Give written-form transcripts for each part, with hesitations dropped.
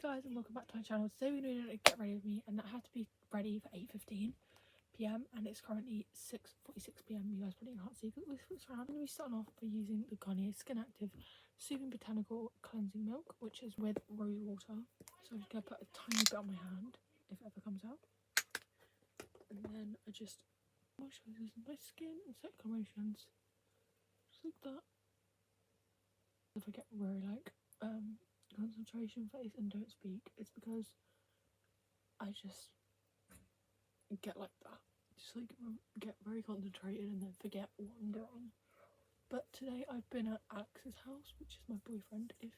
guys, and welcome back to my channel. Today we're doing a get ready with me, and that had to be ready for 8:15 p.m. and it's currently 6:46 p.m. You guys probably can't see because this looks around. I'm going to be starting off by using the Garnier Skin Active Soothing Botanical Cleansing Milk, which is with rose water. So I'm just going to put a tiny bit on my hand if it ever comes out, and then I just moisturize my skin and set motions just like that. If I get very concentration face and don't speak, it's because I just get like that, just like get very concentrated and then forget what I'm doing. But today I've been at Alex's house, which is my boyfriend. If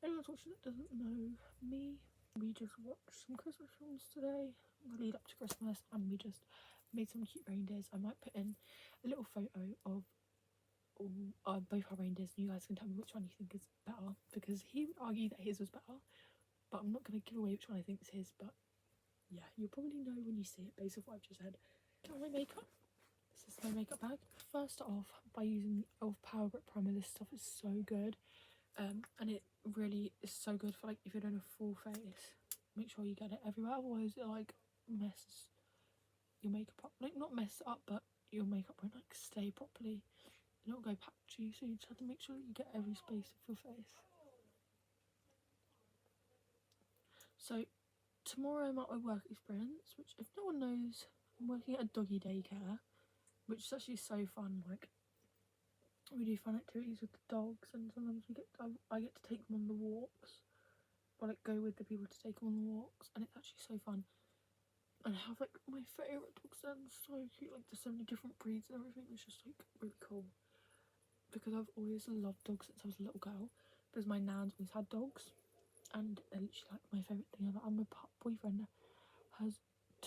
anyone's watching that doesn't know me, we just watched some Christmas films today, the lead up to Christmas, and we just made some cute reindeers. I might put in a little photo of both our reindeers, and you guys can tell me which one you think is better, because he would argue that his was better, but I'm not going to give away which one I think is his. But yeah, you'll probably know when you see it based on what I've just said. Got my makeup. This is my makeup bag. First off, by using the e.l.f. Power Grip Primer. This stuff is so good, and it really is so good for like if you're doing a full face. Make sure you get it everywhere, otherwise it like messes your makeup up. Like not mess it up, but your makeup won't like stay properly. It'll go patchy, so you just have to make sure that you get every space of your face. So tomorrow I'm at my work experience, which if no one knows, I'm working at a doggy daycare, which is actually so fun. Like we do fun activities with the dogs, and sometimes I get to take them on the walks, or like go with the people to take them on the walks, and it's actually so fun. And I have like my favourite dogs, and so cute. Like there's so many different breeds and everything. It's just like really cool, because I've always loved dogs since I was a little girl, because my nan's always had dogs, and they're literally like my favourite thing ever. And my boyfriend has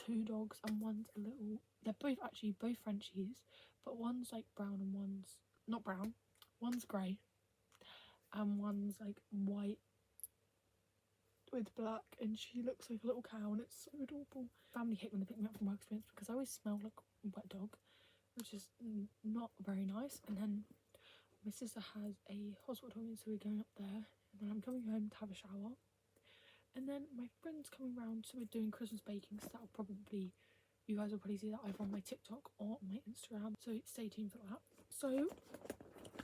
2 dogs, and one's a little, they're both Frenchies, but one's like brown and one's not brown, one's grey, and one's like white with black, and she looks like a little cow, and it's so adorable. Family hate when they pick me up from work experience because I always smell like a wet dog, which is not very nice. And then my sister has a hospital appointment, so we're going up there, and then I'm coming home to have a shower, and then my friend's coming round, so we're doing Christmas baking. So that'll probably, you guys will probably see that either on my TikTok or my Instagram, so stay tuned for that. So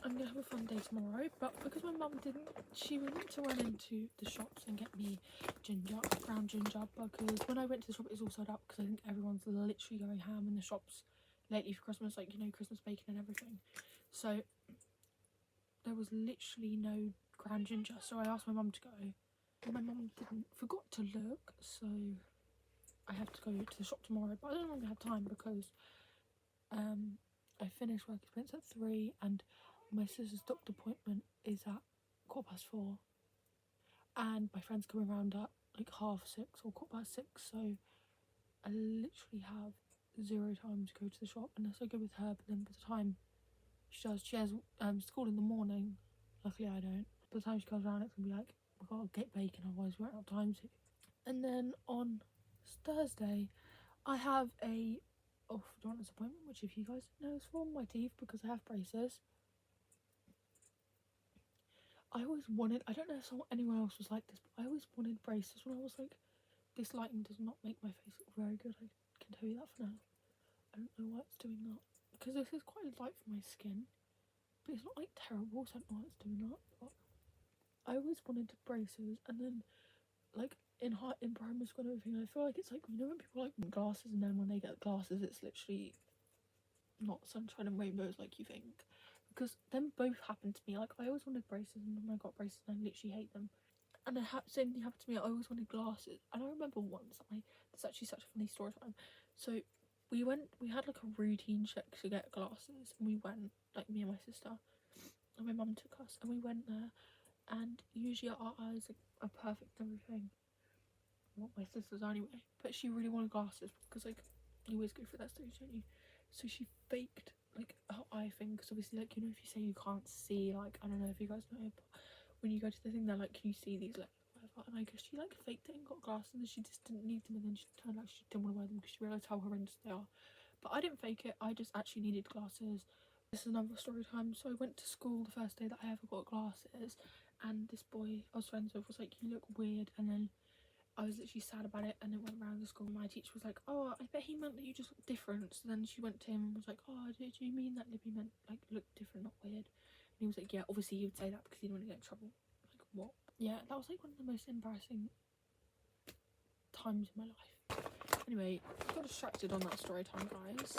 I'm gonna have a fun day tomorrow, but because my mum didn't, she went to run into the shops and get me ground ginger, because when I went to the shop it was all sold out, because I think everyone's literally going ham in the shops lately for Christmas, like, you know, Christmas bacon and everything. So there was literally no ground ginger, so I asked my mum to go, and my mum forgot to look, so I have to go to the shop tomorrow. But I don't really have time, because I finished work experience at 3, and my sister's doctor appointment is at 4:15, and my friend's coming around at like 6:30 or 6:15, so I literally have 0 time to go to the shop unless I go with her. But then by the time she has school in the morning, luckily I don't. By the time she comes around, it's gonna be like, we've got to get bacon, otherwise we won't have time to. And then on Thursday I have a orthodontist appointment, which if you guys don't know is for my teeth, because I have braces. I always wanted, I don't know if anyone else was like this, but I always wanted braces when I was like, this lighting does not make my face look very good, I can tell you that for now. I don't know why it's doing that, because this is quite light for my skin, but it's not like terrible, so I don't know why it's doing that. But I always wanted braces, and then like in primary school and everything, I feel like it's like, you know, when people like glasses, and then when they get glasses it's literally not sunshine and rainbows like you think, because them both happened to me. Like I always wanted braces, and when I got braces I literally hate them. And the same thing happened to me, I always wanted glasses. And I remember once, it's actually such a funny story time. So we had like a routine check to get glasses, and we went, like me and my sister, and my mum took us, and we went there, and usually our eyes are perfect and everything. Well, my sister's anyway, but she really wanted glasses, because like you always go through that stage, don't you? So she faked like her eye thing, because obviously, like, you know, if you say you can't see, like, I don't know if you guys know, but when you go to the thing they're like, can you see these, like whatever, and I guess she like faked it and got glasses, and she just didn't need them, and then she turned out she didn't want to wear them because she realised how horrendous they are. But I didn't fake it, I just actually needed glasses. This is another story time. So I went to school the first day that I ever got glasses, and this boy I was friends with was like, you look weird, and then I was literally sad about it, and it went around the school. My teacher was like, oh, I bet he meant that you just look different. So then she went to him and was like, oh, did you mean that Libby meant like look different, not weird? And he was like, yeah, obviously you'd say that because you didn't want to get in trouble. Like, what? Yeah, that was like one of the most embarrassing times in my life. Anyway, I got distracted on that story time, guys.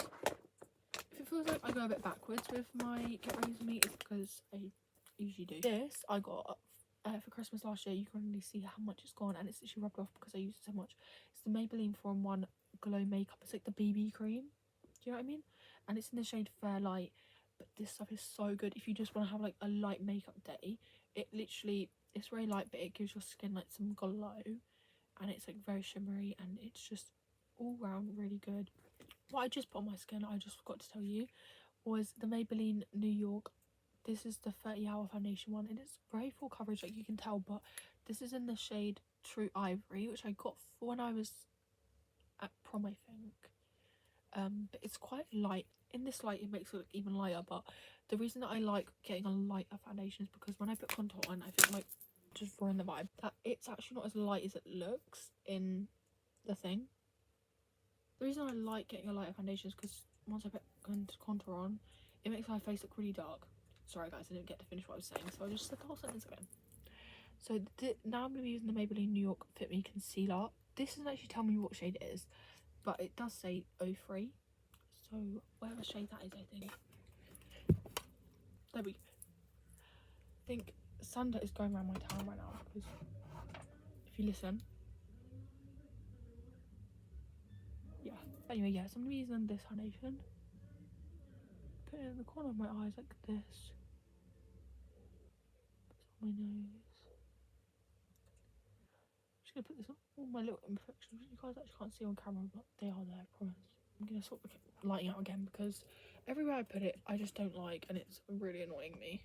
If it feels like I go a bit backwards with my get ready with me, it's because I usually do. This I got for Christmas last year. You can really see how much it's gone, and it's literally rubbed off because I used it so much. It's the Maybelline 4-in-1 Glow Makeup. It's like the BB cream. Do you know what I mean? And it's in the shade Fair Light. But this stuff is so good if you just want to have like a light makeup day. It literally, it's very light, but it gives your skin like some glow, and it's like very shimmery, and it's just all round really good. What I just put on my skin, I just forgot to tell you, was the Maybelline New York. This is the 30-hour foundation one, and it's very full coverage, like you can tell, but this is in the shade True Ivory, which I got for when I was at prom, I think. But it's quite light. In this light, it makes it look even lighter, but the reason that I like getting a lighter foundation is because when I put contour on, I feel like just ruin the vibe. That it's actually not as light as it looks in the thing. The reason I like getting a lighter foundation is because once I put contour on, it makes my face look really dark. Sorry guys, I didn't get to finish what I was saying, so I just said the whole sentence again. So now I'm going to be using the Maybelline New York Fit Me Concealer. This doesn't actually tell me what shade it is, but it does say 03. So whatever shade that is, I think. There we go. I think thunder is going around my town right now, because if you listen. Yeah. Anyway, yeah, so I'm going to be using this foundation. Put it in the corner of my eyes like this. Put it on my nose. I'm just going to put this on all my little imperfections, which you guys actually can't see on camera, but they are there, I promise. I'm going to swap the lighting out again because everywhere I put it, I just don't like, and it's really annoying me.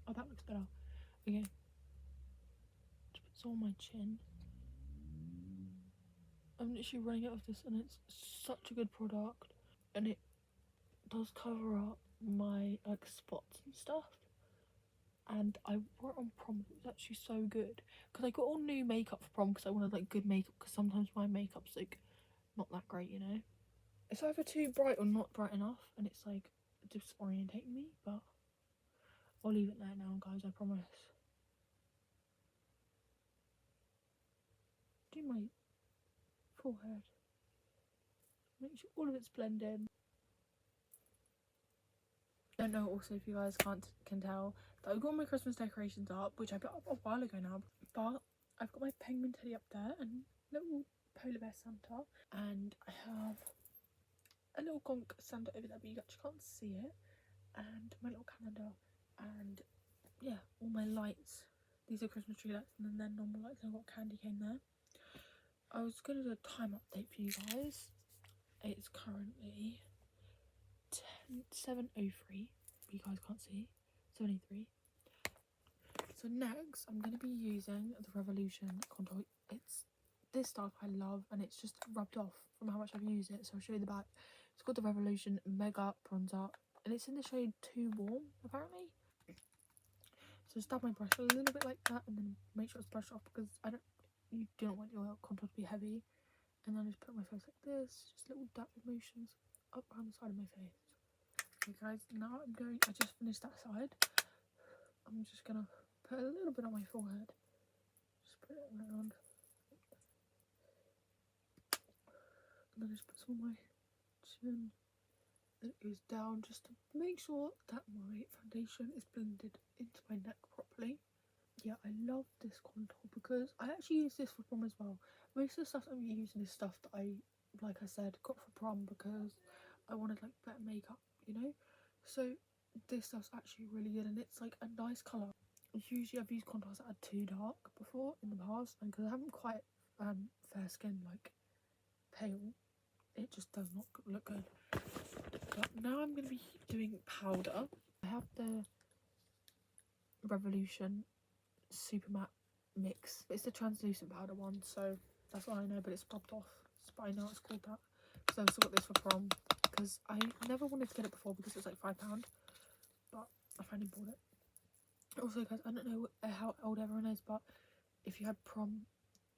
Oh, that looks better. Okay. Just put this on my chin. I'm literally running out of this, and it's such a good product, and it does cover up my like spots and stuff. And I wore it on prom. It was actually so good because I got all new makeup for prom because I wanted like good makeup, because sometimes my makeup's like not that great, you know. It's either too bright or not bright enough, and it's like disorientating me, but I'll leave it there now, guys, I promise. Do my forehead. Make sure all of it's blended. I don't know also if you guys can tell that I've got my Christmas decorations up, which I put up a while ago now, but I've got my penguin teddy up there and little polar bear Santa, and I have a little gonk Santa over there, but you actually can't see it, and my little calendar, and yeah, all my lights. These are Christmas tree lights, and then they're normal lights, and I've got candy cane there. I was going to do a time update for you guys. It's currently 7:03, but you guys can't see. 7:03. So next, I'm going to be using the Revolution contour. It's this stuff I love, and it's just rubbed off from how much I've used it. So I'll show you the back. It's called the Revolution Mega Bronzer, and it's in the shade Too Warm, apparently. So just dab my brush a little bit like that, and then make sure it's brushed off, because you do not want your contour to be heavy. And then just put my face like this, just little dab motions up around the side of my face. Okay guys, now I just finished that side. I'm just gonna put a little bit on my forehead. Just put it around. And then just put some on my chin. Then it goes down, just to make sure that my foundation is blended into my neck properly. Yeah, I love this contour because I actually use this for prom as well. Most of the stuff I'm using is stuff that I, like I said, got for prom because I wanted like better makeup, you know. So this stuff's actually really good, and it's like a nice colour. Usually I've used contours that are too dark before in the past, and because I haven't quite fair skin, like pale, it just does not look good. But now I'm going to be doing powder. I have the Revolution Super Matte Mix. It's the translucent powder one, so that's all I know, but it's rubbed off. But I know it's called that. So I've still got this for prom, because I never wanted to get it before because it was like £5, but I finally bought it. Also guys, I don't know how old everyone is, but if you had prom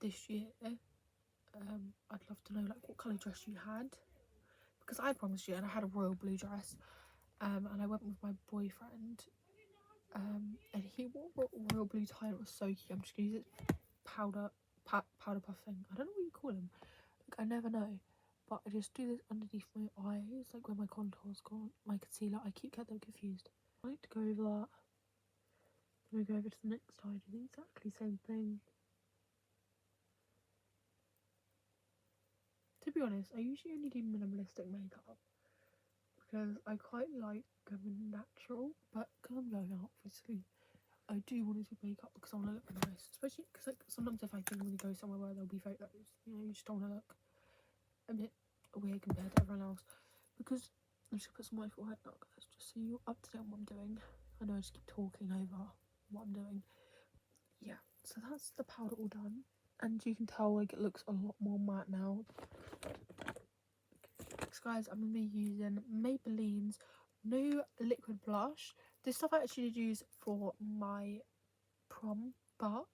this year, I'd love to know like what colour dress you had, because I had prom this year and I had a royal blue dress, and I went with my boyfriend, and he wore a royal blue tie and it was so cute. I'm just gonna use it powder puff thing. I don't know what you call them. Like, I never know. But I just do this underneath my eyes, like where my contour's gone, my concealer. I keep getting them confused. I like to go over that. Then we go over to the next side. The exactly same thing. To be honest, I usually only do minimalistic makeup because I quite like going natural. But because I'm going out, obviously, I do want to do makeup because I want to look nice. Especially because like sometimes if I think I'm going to go somewhere where there'll be photos, you just don't want to look a bit weird compared to everyone else. Because I'm just gonna put some on my forehead now, guys, just so you're up to date on what I'm doing. I know I just keep talking over what I'm doing. Yeah, so that's the powder all done, and you can tell like it looks a lot more matte now. Next, guys, I'm gonna be using Maybelline's new liquid blush. This stuff I actually did use for my prom, but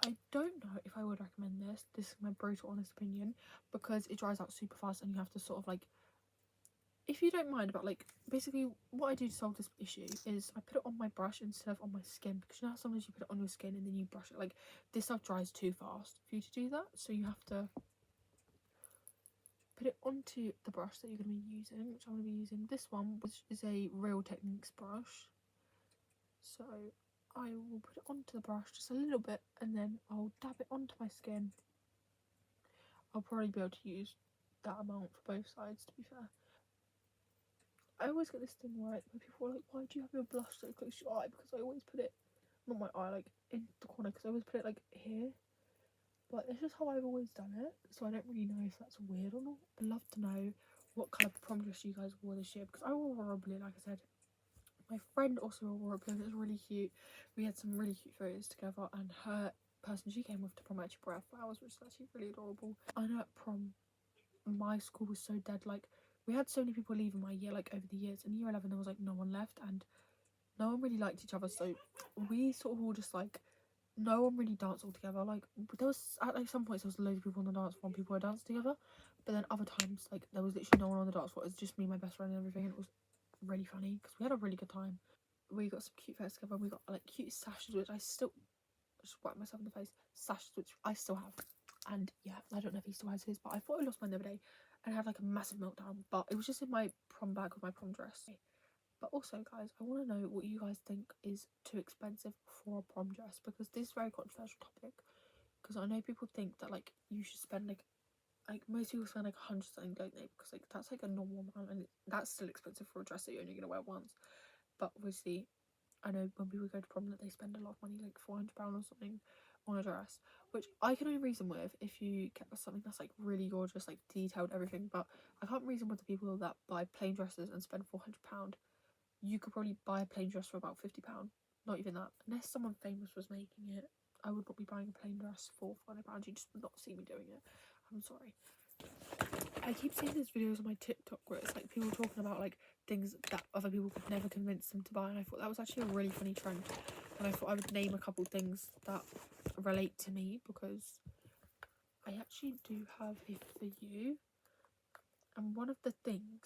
I don't know if I would recommend this. This is my brutal honest opinion, because it dries out super fast and you have to sort of like, if you don't mind about like, basically what I do to solve this issue is I put it on my brush instead of on my skin, because you know how sometimes you put it on your skin and then you brush it, like this stuff dries too fast for you to do that, so you have to put it onto the brush that you're going to be using, which I'm going to be using this one, which is a Real Techniques brush. So I will put it onto the brush just a little bit and then I'll dab it onto my skin. I'll probably be able to use that amount for both sides, to be fair. I always get this thing right where people are like, why do you have your blush so close to your eye? Because I always put it, not my eye, like in the corner, because I always put it like here. But it's just how I've always done it, so I don't really know if that's weird or not. I'd love to know what colour prom dress you guys wore this year, because I wore royal blue, like I said. My friend also wore royal blue, and it was really cute. We had some really cute photos together, and her person she came with to prom actually brought flowers, which is actually really adorable. I know at prom, my school was so dead, like we had so many people leaving my year, like over the years. In year 11 there was like no one left and no one really liked each other, so we sort of all just like, no one really danced all together. Like there was at like some points there was loads of people on the dance floor and people were dancing together, but then other times like there was literally no one on the dance floor. It was just me, my best friend and everything, and it was really funny because we had a really good time. We got some cute photos together. We got like cute sashes, which I still just whacked myself in the face, sashes which I still have. And yeah, I don't know if he still has his, but I thought I lost mine the other day and I had like a massive meltdown, but it was just in my prom bag with my prom dress. But also, guys, I want to know what you guys think is too expensive for a prom dress, because this is a very controversial topic, because I know people think that like you should spend like most people spend like 100 something, don't they? Because like that's like a normal amount and that's still expensive for a dress that you're only going to wear once. But obviously I know when people go to prom that they spend a lot of money, like £400 or something on a dress, which I can only reason with if you get something that's like really gorgeous, like detailed everything. But I can't reason with the people that buy plain dresses and spend £400. You could probably buy a plain dress for about £50, not even that, unless someone famous was making it. I would not be buying a plain dress for £400. You just would not see me doing it. I'm sorry. I keep seeing these videos on my TikTok where it's like people talking about like things that other people could never convince them to buy, and I thought that was actually a really funny trend, and I thought I would name a couple things that relate to me, because I actually do have a for you, and one of the things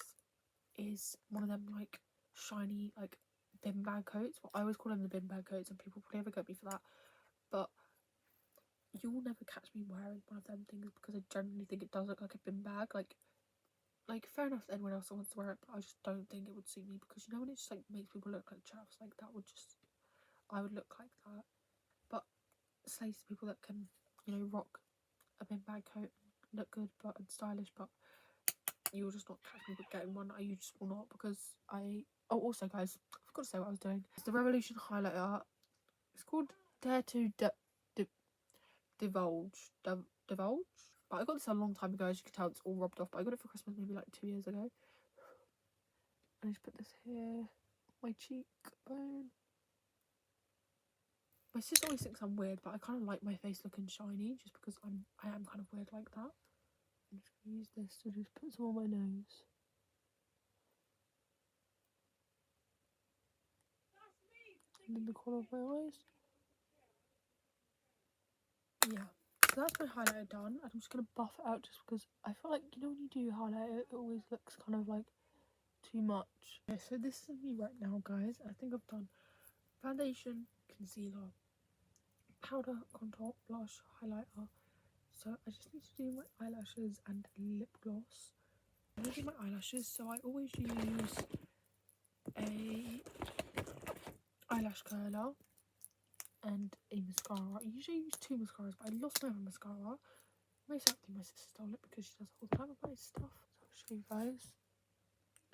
is one of them like shiny like bin bag coats. Well, I always call them the bin bag coats and people probably ever get me for that, but you'll never catch me wearing one of them things because I generally think it does look like a bin bag. Like fair enough if anyone else wants to wear it, but I just don't think it would suit me, because you know when it just like makes people look like chaps, like that would just, I would look like that. But slaves to people that can, you know, rock a bin bag coat and look good but and stylish, but you will just not catch me getting one. You just will not, because oh also guys, I forgot to say what I was doing. It's the Revolution highlighter. It's called Dare to Divulge. But I got this a long time ago, as you can tell it's all rubbed off, but I got it for Christmas maybe like 2 years ago. I just put this here, my cheekbone. My sister always thinks I'm weird, but I kind of like my face looking shiny, just because I am kind of weird like that. I'm just gonna use this to just put some on my nose. And in the corner of my eyes. yeah, so that's my highlighter done. I'm just going to buff it out just because I feel like, you know, when you do highlighter, it always looks kind of like too much. Okay, so this is me right now, guys. I think I've done foundation, concealer, powder, contour, blush, highlighter. So I just need to do my eyelashes and lip gloss. I'm going to do my eyelashes, so I always use a eyelash curler and a mascara. I usually use 2 mascaras, but I lost my other mascara. Most likely my sister stole it because she does it all the time with my stuff. So I'll show you guys.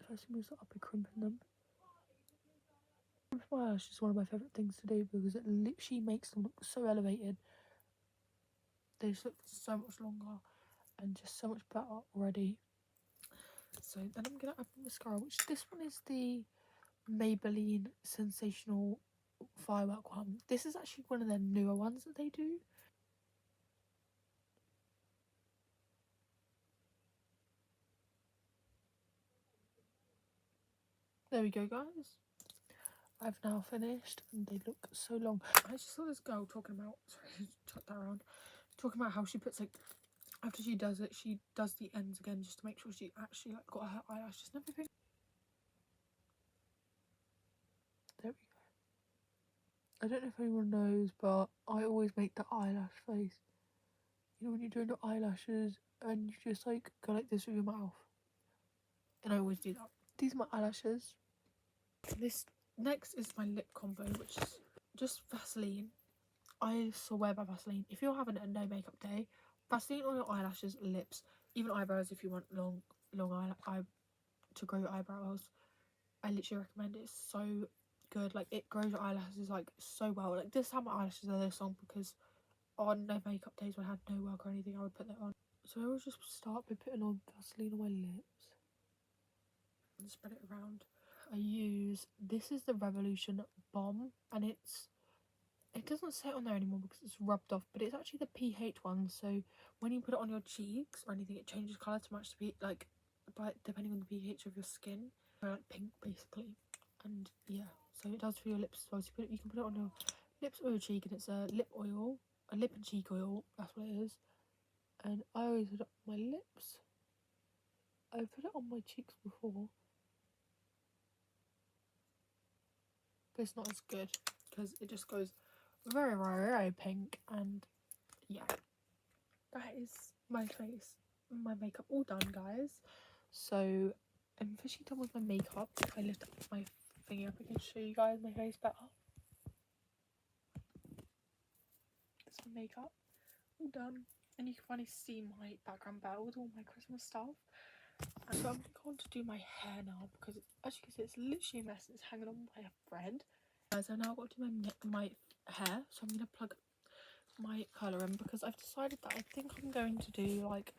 First thing is I'll be crimping them. Crimping my eyelashes is one of my favourite things to do because it literally makes them look so elevated. They just look so much longer and just so much better already. So then I'm going to add my mascara, which this one is the Maybelline Sensational Firework one. This is actually one of their newer ones that they do. There we go, guys. I've now finished and they look so long. I just saw this girl talking about, sorry, chuck that around, talking about how she puts like, after she does it, she does the ends again just to make sure she actually like got her eyelashes and everything. There we go. I don't know if anyone knows, but I always make the eyelash face. You know when you're doing your eyelashes and you just like go like this with your mouth. And I always do that. These are my eyelashes. This next is my lip combo, which is just Vaseline. I swear by Vaseline. If you're having a no makeup day, Vaseline on your eyelashes, lips, even eyebrows if you want long eye to grow your eyebrows. I literally recommend it. It's so good. Like it grows your eyelashes like so well. Like this time my eyelashes are this long because on no makeup days when I had no work or anything, I would put that on. So I always just start by putting on Vaseline on my lips and spread it around. I use, this is the Revolution Bomb, and it doesn't say it on there anymore because it's rubbed off, but it's actually the pH one, so when you put it on your cheeks or anything, it changes colour to match the like depending on the pH of your skin, or like pink basically. And yeah, so it does for your lips as well. So you can put it on your lips or your cheek, and it's a lip oil, a lip and cheek oil, that's what it is. And I always put it on my lips. I put it on my cheeks before, but it's not as good because it just goes very, very, very pink. And yeah, that is my face, my makeup all done, guys. So I'm officially done with my makeup. If I lift up my thingy up, I can show you guys my face better. It's my makeup all done, and you can finally see my background better with all my Christmas stuff. And so I'm going to do my hair now because as you can see, it's literally a mess. It's hanging on by a thread. Guys, I now got to do my hair, so I'm gonna plug my curler in because I've decided that I think I'm going to do like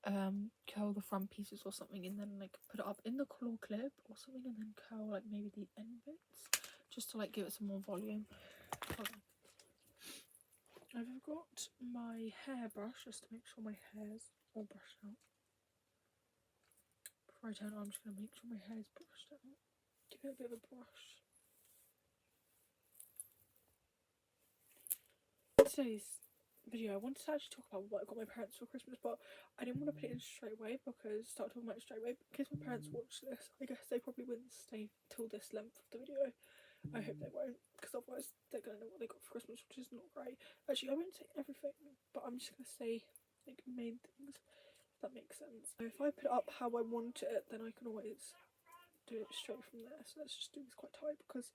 curl the front pieces or something, and then like put it up in the claw clip or something, and then curl like maybe the end bits just to like give it some more volume. I've got my hairbrush just to make sure my hair's all brushed out. Before I turn it on, I'm just gonna make sure my hair's brushed out. Give it a bit of a brush. Today's video, I wanted to actually talk about what I got my parents for Christmas, but I didn't want to put it in straight away because start talking about it straight away. In case my parents watch this, I guess they probably wouldn't stay till this length of the video. I hope they won't, because otherwise they're gonna know what they got for Christmas, which is not great. Actually, I won't say everything, but I'm just gonna say like main things, if that makes sense. So if I put it up how I want it, then I can always do it straight from there. So let's just do this quite tight because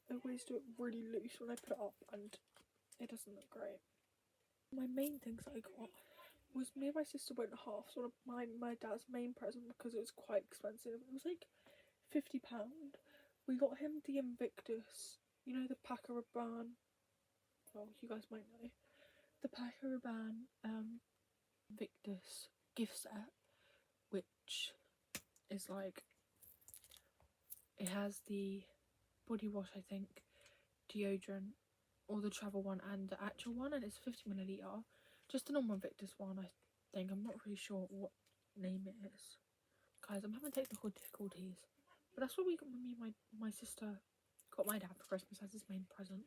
I always do it really loose when I put it up and it doesn't look great. My main things that I got was me and my sister went half. So my dad's main present, because it was quite expensive, it was like £50. We got him the Invictus, you know, the Paco Rabanne, well you guys might know, the Paco Rabanne Invictus gift set, which is like, it has the body wash, I think, deodorant, or the travel one and the actual one, and it's 50ml. Just a normal Invictus one, I think. I'm not really sure what name it is. Guys, I'm having technical difficulties. But that's what we got. Me and my sister got my dad for Christmas as his main present.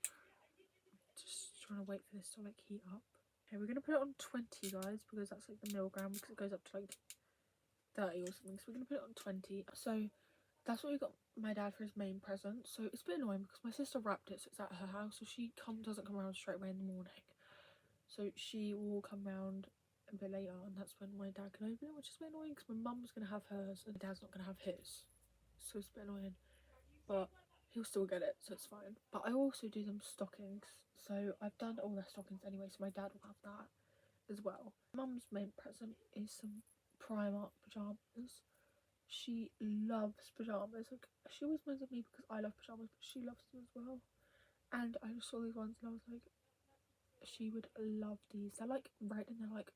Just trying to wait for this to like heat up. Okay, we're gonna put it on 20, guys, because that's like the milligram, because it goes up to like 30 or something. So we're gonna put it on 20. So that's what we got my dad for his main present. So it's a bit annoying because my sister wrapped it, so it's at her house, so she doesn't come around straight away in the morning. So she will come round a bit later, and that's when my dad can open it, which is a bit annoying because my mum's gonna have hers and dad's not gonna have his. So it's a bit annoying, but he'll still get it, so it's fine. But I also do them stockings, so I've done all their stockings anyway, so my dad will have that as well. Mum's main present is some Primark pyjamas. She loves pyjamas. Like, she always moans at me because I love pyjamas, but she loves them as well. And I just saw these ones and I was like, she would love these. They're like red and they're like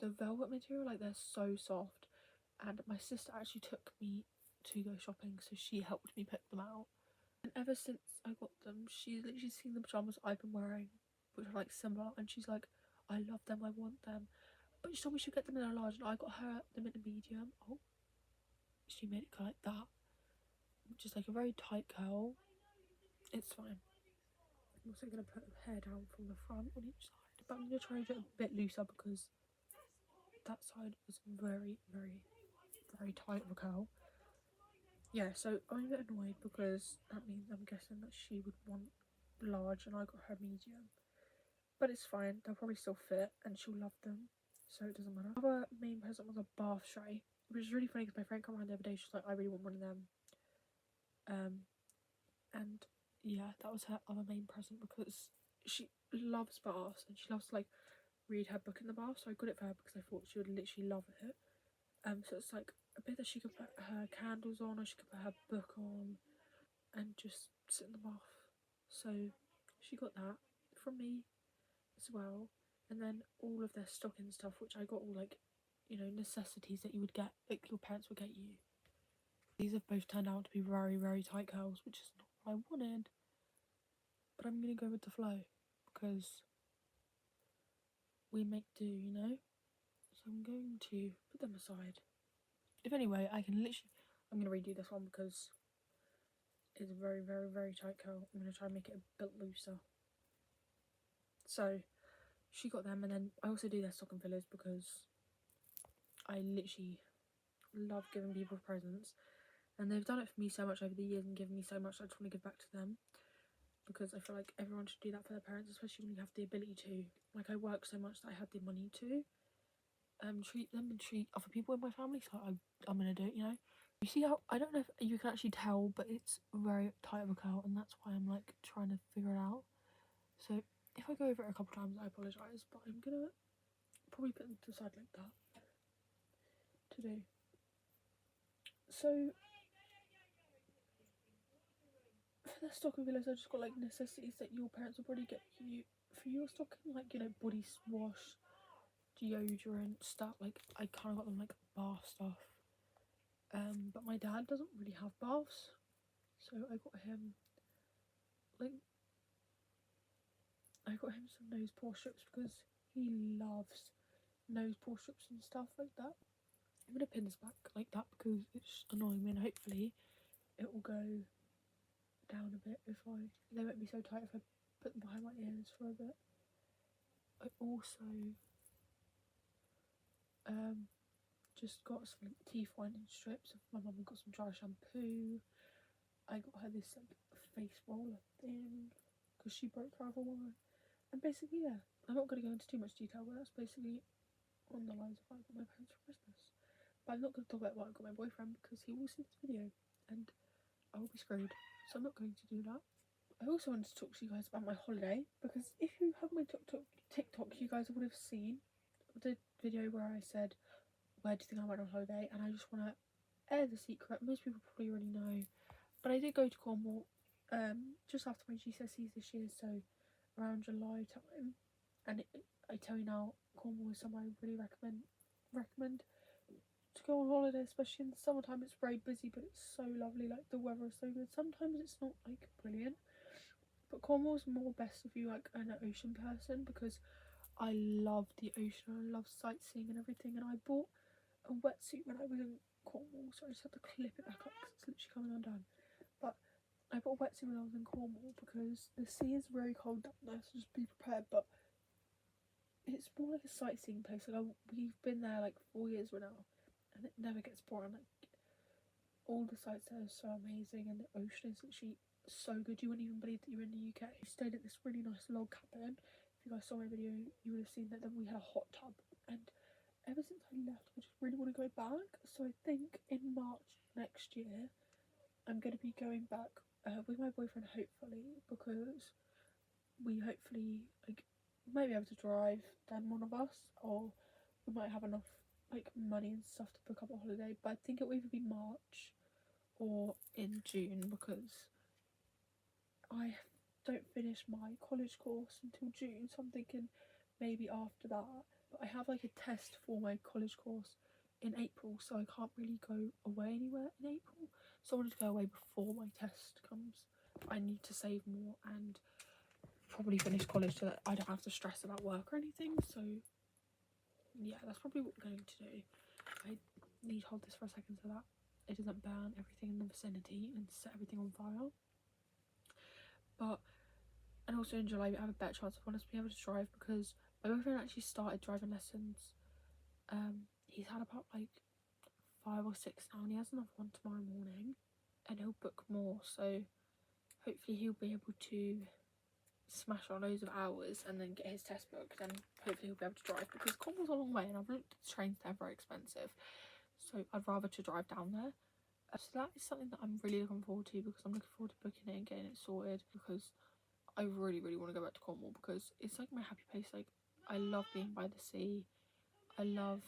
the velvet material, like they're so soft. And my sister actually took me to go shopping, so she helped me pick them out. And ever since I got them, she's literally seen the pyjamas I've been wearing, which are like similar, and she's like, I love them, I want them. But she told me she'd get them in a large, and I got her them in a medium. Oh, she made it like that, which is like a very tight curl. It's fine. I'm also going to put her hair down from the front on each side, but I'm going to try and do it a bit looser because that side was very, very, very tight of a curl. Yeah, so I'm a bit annoyed because that means I'm guessing that she would want large and I got her medium. But it's fine, they'll probably still fit and she'll love them, so it doesn't matter. Our main present was a bath tray, which is really funny because my friend came around the other day, she was like, I really want one of them. And yeah, that was her other main present because she loves baths and she loves to like read her book in the bath, so I got it for her because I thought she would literally love it. So it's like a bit that she could put her candles on, or she could put her book on and just sit in the bath. So she got that from me as well. And then all of their stocking stuff, which I got all like, you know, necessities that you would get, like your parents would get you. These have both turned out to be very, very tight curls, which is not what I wanted. But I'm going to go with the flow because we make do, you know? So I'm going to put them aside. If anyway, I'm going to redo this one because it's a very, very, very tight curl. I'm going to try and make it a bit looser. So she got them, and then I also do their stocking fillers because I literally love giving people presents. And they've done it for me so much over the years and given me so much, I just want to give back to them. Because I feel like everyone should do that for their parents, especially when you have the ability to. Like, I work so much that I have the money to treat them and treat other people in my family, so I'm gonna do it, you know. You see how, I don't know if you can actually tell, but it's very tight of a curl, and that's why I'm like trying to figure it out. So if I go over it a couple times, I apologise, but I'm gonna probably put them to the side like that to do. So for the stocking fillers, I just got like necessities that your parents will probably get you for your stocking, like, you know, body wash, deodorant stuff. Like, I kind of got them like bath stuff. But my dad doesn't really have baths, so I got him some nose pore strips because he loves nose pore strips and stuff like that. I'm gonna pin this back like that because it's annoying me, and hopefully it will go down a bit if they won't be so tight if I put them behind my ears for a bit. I also just got some teeth whitening strips. My mum got some dry shampoo. I got her this like face roller thing because she broke her other one. And basically, yeah, I'm not going to go into too much detail, but that's basically on the lines of what I got my parents for Christmas. But I'm not going to talk about what I got my boyfriend because he will see this video and I will be screwed. So I'm not going to do that. I also wanted to talk to you guys about my holiday because if you have my TikTok, you guys would have seen the video where I said, where do you think I went on holiday? And I just want to air the secret. Most people probably already know, but I did go to Cornwall just after my GCSEs this year, so around July time. And I tell you now, Cornwall is somewhere I really recommend to go on holiday, especially in the summertime. It's very busy, but it's so lovely. Like, the weather is so good. Sometimes it's not like brilliant, but Cornwall's more best if you like an ocean person, because I love the ocean. I love sightseeing and everything, and I bought a wetsuit when I was in Cornwall, so I just had to clip it back up because it's literally coming undone. But I bought a wetsuit when I was in Cornwall because the sea is very cold down there, so just be prepared. But it's more like a sightseeing place. Like we've been there like 4 years now, and it never gets boring. Like all the sights there are so amazing, and the ocean is literally so good. You wouldn't even believe that you're in the UK. We stayed at this really nice log cabin. If you guys saw my video, you would have seen that. Then we had a hot tub, and ever since I left, I just really want to go back. So I think in March next year, I'm going to be going back with my boyfriend, hopefully, because we hopefully might be able to drive then one of us, or we might have enough like money and stuff to book up a holiday. But I think it will either be March or in June, because I don't finish my college course until June, so I'm thinking maybe after that. But I have like a test for my college course in April, so I can't really go away anywhere in April. So I wanted to go away before my test comes. I need to save more and probably finish college so that I don't have to stress about work or anything. So yeah, that's probably what we're going to do. I need to hold this for a second so that it doesn't burn everything in the vicinity and set everything on fire. But and also in July we have a better chance of us being able to drive, because my boyfriend actually started driving lessons. He's had about like 5 or 6 now, and he has another one tomorrow morning, and he'll book more, so hopefully he'll be able to smash on loads of hours and then get his test booked, and hopefully he'll be able to drive, because Cornwall's a long way and I've looked at the trains, they're very expensive, so I'd rather to drive down there. So that is something that I'm really looking forward to, because I'm looking forward to booking it and getting it sorted, because I really want to go back to Cornwall, because it's like my happy place. Like I love being by the sea, I love,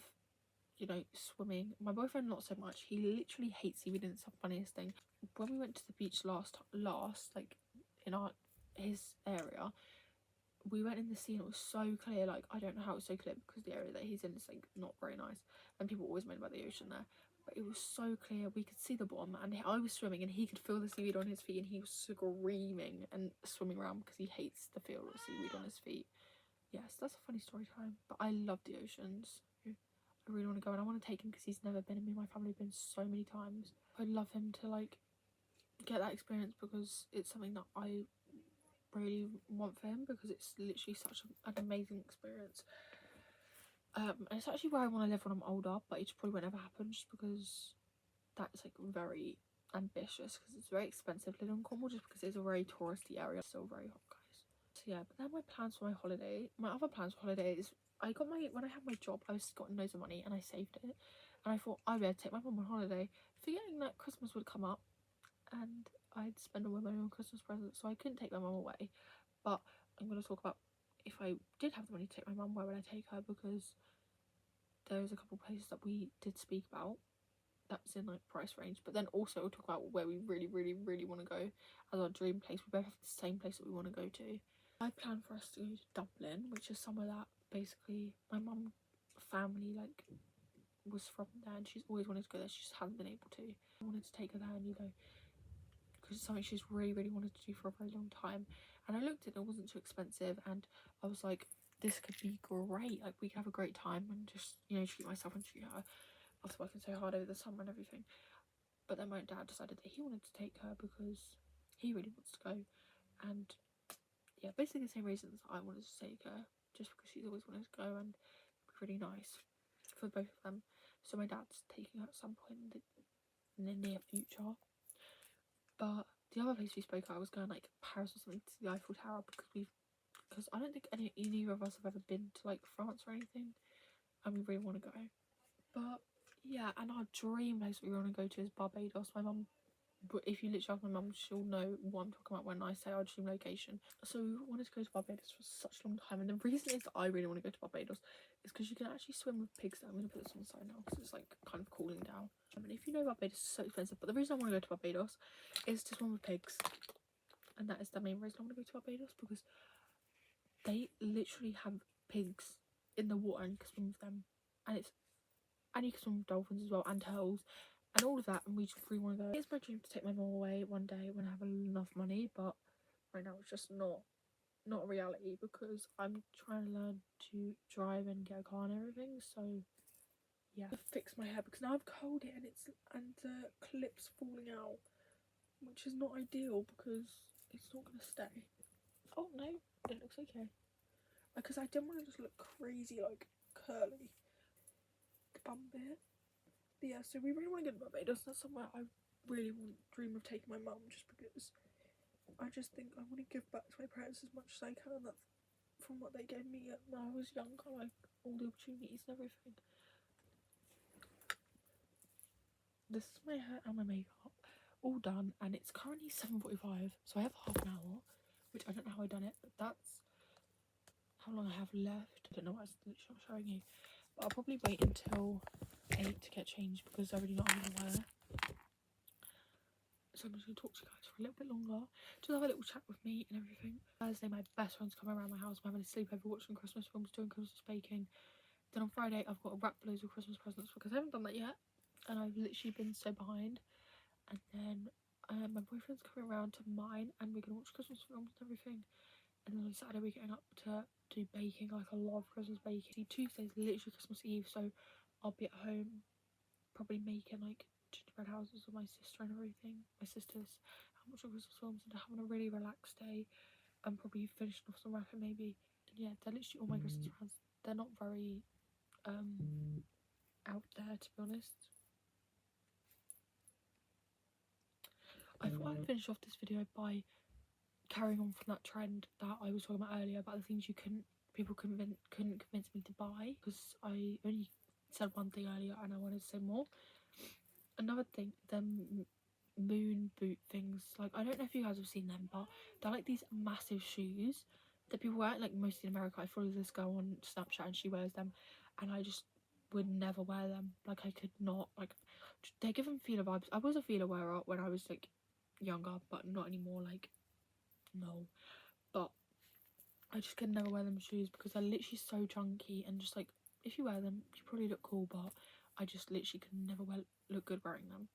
you know, swimming. My boyfriend not so much, he literally hates seaweed, and it's the funniest thing. When we went to the beach last like in his area, we went in the sea and it was so clear. Like I don't know how it's so clear, because the area that he's in is like not very nice, and people always moan about the ocean there, but it was so clear, we could see the bottom, and I was swimming and he could feel the seaweed on his feet, and he was screaming and swimming around because he hates the feel of seaweed on his feet. Yes, that's a funny story time, but I love the oceans. I really want to go, and I want to take him because he's never been, and me and my family have been so many times. I'd love him to like get that experience, because it's something that I really want for him, because it's literally such an amazing experience. And it's actually where I want to live when I'm older, but it probably won't ever happen, just because that's like very ambitious, because it's very expensive living in Cornwall, just because it's a very touristy area. It's still very hot, guys. So yeah, but then my plans for my holiday, my other plans for holiday is, when I had my job, I was got loads of money and I saved it, and I thought I'd be able to take my mum on holiday, forgetting that Christmas would come up and I'd spend all my money on Christmas presents, so I couldn't take my mum away. But I'm going to talk about, if I did have the money to take my mum, where would I take her, because there's a couple places that we did speak about that's in like price range, but then also we'll talk about where we really want to go as our dream place. We both have the same place that we want to go to. I plan for us to go to Dublin, which is somewhere that basically my mum family like was from there, and she's always wanted to go there, she just hasn't been able to. I wanted to take her there, and you know, because it's something she's really wanted to do for a very long time. And I looked at it, it wasn't too expensive, and I was like, this could be great, like we could have a great time and just, you know, treat myself and treat her after working so hard over the summer and everything. But then my dad decided that he wanted to take her because he really wants to go, and yeah, basically the same reasons I wanted to take her, just because she's always wanted to go, and it'd be really nice for both of them. So my dad's taking her at some point in the near future. But the other place we spoke about was going like Paris or something, to the Eiffel Tower, because I don't think either of us have ever been to like France or anything, and we really want to go. But yeah, and our dream place we want to go to is Barbados. My mum, but if you literally ask my mum, she'll know what I'm talking about when I say our dream location. So we wanted to go to Barbados for such a long time, and the reason is that I really want to go to Barbados is because you can actually swim with pigs there. I'm going to put this on the side now because it's like kind of cooling down. I mean, if you know, Barbados is so expensive, but the reason I want to go to Barbados is to swim with pigs, and that is the main reason I want to go to Barbados, because they literally have pigs in the water and you can swim with them, and you can swim with dolphins as well, and turtles and all of that, and we just really want to go. It's my dream to take my mum away one day when I have enough money, but right now it's just not a reality, because I'm trying to learn to drive and get a car and everything. So yeah, I fix my hair because now I've curled it and the clip's falling out. which is not ideal because it's not going to stay. Oh no, it looks okay. Because I didn't want to just look crazy, like curly. The bum bit. But yeah, so we really want to get to Barbados. That's somewhere I really dream of taking my mum, just because I just think I want to give back to my parents as much as I can. That's from what they gave me when I was younger, like all the opportunities and everything. This is my hair and my makeup all done, and it's currently 7:45, so I have half an hour, which I don't know how I done it, but that's how long I have left. I don't know why it's literally not showing you, but I'll probably wait until 8 to get changed because I already know what I'm gonna wear. So I'm just going to talk to you guys for a little bit longer, just have a little chat with me and everything. Thursday, my best friend's coming around my house. I'm having a sleepover, watching Christmas films, doing Christmas baking. Then on Friday, I've got to wrap loads of Christmas presents because I haven't done that yet, and I've literally been so behind. And then my boyfriend's coming around to mine, and we're going to watch Christmas films and everything. And then on Saturday, we're getting up to do baking, like a lot of Christmas baking. Tuesday's literally Christmas Eve, so I'll be at home probably making like gingerbread houses with my sister and everything. My sisters, and watching Christmas films and having a really relaxed day, and probably finishing off some rapping maybe. And yeah, they're literally all my Christmas plans. They're not very out there, to be honest. I thought I'd finish off this video by carrying on from that trend that I was talking about earlier about the things people couldn't convince me to buy, because I only said one thing earlier and I wanted to say more. Another thing, them moon boot things, like I don't know if you guys have seen them, but they're like these massive shoes that people wear, like mostly in America. I follow this girl on Snapchat and she wears them, and I just would never wear them. Like I could not, like they're giving feeler vibes. I was a feeler wearer when I was like younger, but not anymore. Like no, but I just could never wear them shoes because they're literally so chunky, and just like if you wear them you probably look cool, but I just literally could never look good wearing them.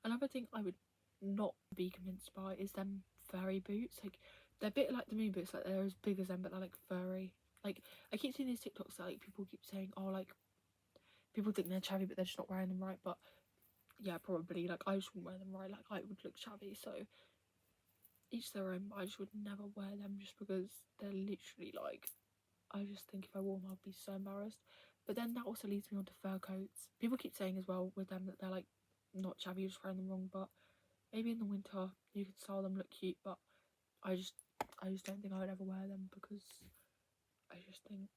Another thing I would not be convinced by is them furry boots. Like they're a bit like the moon boots, like they're as big as them but they're like furry. Like I keep seeing these TikToks that like people keep saying, oh, like people think they're chavvy but they're just not wearing them right. But yeah, probably like I just wouldn't wear them right. Like I would look chavvy, so each their own. But I just would never wear them just because they're literally like, I just think if I wore them I'd be so embarrassed. But then that also leads me on to fur coats. People keep saying as well with them that they're like not chavvy, you're just wearing them wrong, but maybe in the winter you could style them, look cute, but I just don't think I would ever wear them because I just think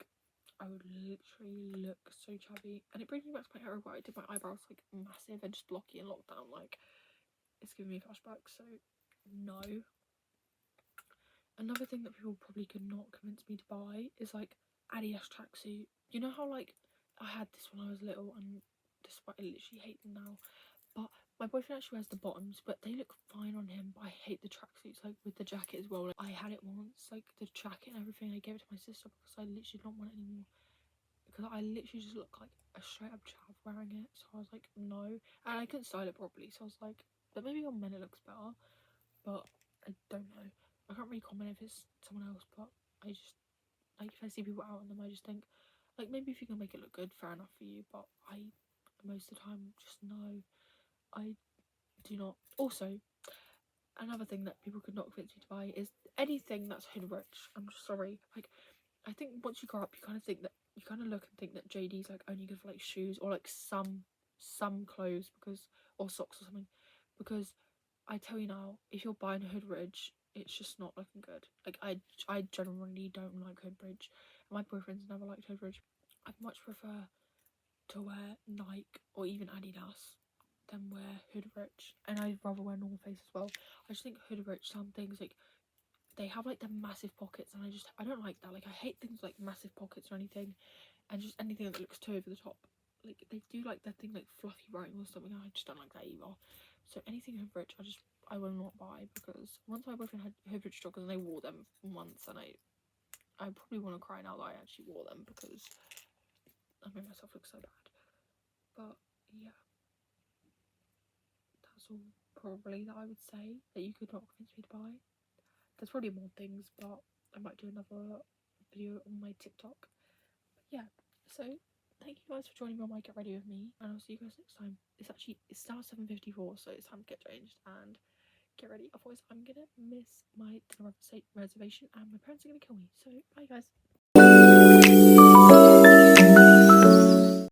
I would literally look so chubby. And it brings me back to my era where I did my eyebrows like massive and just blocky in lockdown. Like it's giving me flashbacks, so no. Another thing that people probably could not convince me to buy is like Adidas tracksuit. You know how like I had this when I was little, and despite I literally hate them now, but my boyfriend actually wears the bottoms, but they look fine on him. But I hate the tracksuits, like with the jacket as well. Like, I had it once, like the jacket and everything. I gave it to my sister because I literally don't want it anymore. Because I literally just look like a straight up chav wearing it. So I was like, no. And I couldn't style it properly. So I was like, but maybe on men it looks better. But I don't know. I can't really comment if it's someone else. But I just, like, if I see people out on them, I just think, like, maybe if you can make it look good, fair enough for you. But I, most of the time, just no. I do not. Also, another thing that people could not convince me to buy is anything that's hood rich. I'm just sorry. Like, I think once you grow up, you kind of think that you kind of look and think that JD's like only good for like shoes or like some clothes, because, or socks or something, because I tell you now, if you're buying hood rich, it's just not looking good. Like I generally don't like hood rich. My boyfriend's never liked hood rich. I'd much prefer to wear Nike or even Adidas than wear hood rich, and I'd rather wear North Face as well. I just think hood rich, some things like they have like the massive pockets, and I don't like that. Like I hate things like massive pockets or anything, and just anything that looks too over the top. Like they do like that thing like fluffy writing or something, and I just don't like that either. So anything hood rich, I will not buy, because once my boyfriend had hood rich joggers and they wore them for months, and I probably want to cry now that I actually wore them because I made myself look so bad. But yeah, that's all probably that I would say that you could not convince me to buy. There's probably more things, but I might do another video on my TikTok. But yeah, so thank you guys for joining me on my Get Ready With Me, and I'll see you guys next time. It's now 7:54, so it's time to get changed and get ready, otherwise I'm gonna miss my dinner reservation and my parents are gonna kill me. So bye guys.